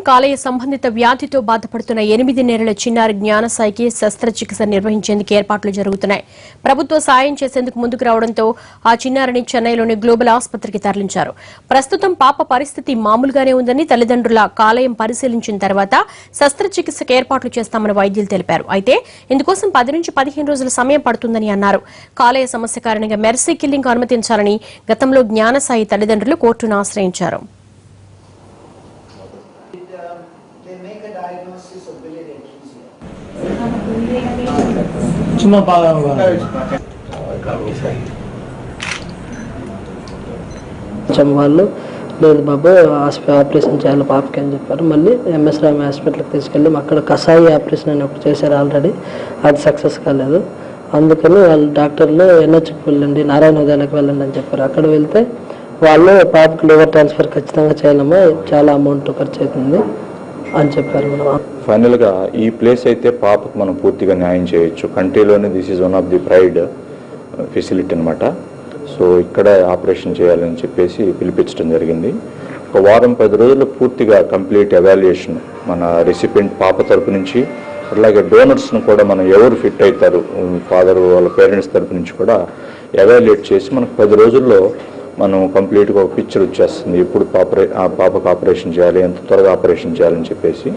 కాలేయ సంబంధిత వ్యాధితో బాధపడుతున్న 8 నెలల చిన్నారి జ్ఞానసాయికి శస్త్రచికిత్స నిర్వహించేందుకు ఏర్పాట్లు జరుగుతున్నాయి. ప్రభుత్వ సాయం చేసేందుకు ముందుకు రావడంతో ఆ చిన్నారిని చెన్నైలోని గ్లోబల్ ఆసుపత్రికి తరలించారు. ప్రస్తుతం పాప పరిస్థితి మామూలుగానే ఉందని తల్లిదండ్రుల కాలేయం పరిశీలించిన తర్వాత శస్త్రచికిత్సకు ఏర్పాట్లు చేస్తామని వైద్యులు తెలిపారు. అయితే ఇందుకోసం 10 నుంచి 15 రోజుల సమయం పడుతుందని అన్నారు. కాలేయ సమస్య కారణంగా మెర్సీ కిల్లింగ్ అనుమతించాలని గతంలో జ్ఞానసాయి తల్లిదండ్రులు కోర్టును ఆశ్రయించారు. They make a diagnosis of biliary atresia. చిన్న భాగం వాళ్ళు లేదు బాబు ఆపరేషన్ చేయాలి పాపకి అని చెప్పారు. మళ్ళీ ఎంఎస్ రామ్ హాస్పిటల్కి తీసుకెళ్ళి అక్కడ కసాయి ఆపరేషన్ అని ఒకటి చేశారు ఆల్రెడీ, అది సక్సెస్ కాలేదు. అందుకని వాళ్ళు డాక్టర్లు ఎన్హెచ్కి వెళ్ళండి, నారాయణ హృదయాలకు వెళ్ళండి అని చెప్పారు. అక్కడ వెళ్తే వాళ్ళు పాపకి లివర్ ట్రాన్స్ఫర్ ఖచ్చితంగా చేయాలమ్మా, చాలా అమౌంట్ ఖర్చు అవుతుంది అని చెప్పారు. ఫైనల్గా ఈ ప్లేస్ అయితే పాపకు మనం పూర్తిగా న్యాయం చేయొచ్చు. కంట్రీలోనే this is one of the pride facility అనమాట. సో ఇక్కడ ఆపరేషన్ చేయాలని చెప్పేసి పిలిపించడం జరిగింది. ఒక వారం 10 రోజుల్లో పూర్తిగా కంప్లీట్ ఎవాల్యుయేషన్ మన రెసిపియెంట్ పాప తరపు నుంచి, అలాగే డోనర్స్ను కూడా మనం ఎవరు ఫిట్ అవుతారు ఫాదర్ వాళ్ళ పేరెంట్స్ తరపు నుంచి కూడా ఎవాల్యుయేట్ చేసి మనకు 10 రోజుల్లో మనం కంప్లీట్గా ఒక పిక్చర్ వచ్చేస్తుంది. ఎప్పుడు పాపకు ఆపరేషన్ చేయాలి, ఎంత త్వరగా ఆపరేషన్ చేయాలని చెప్పేసి.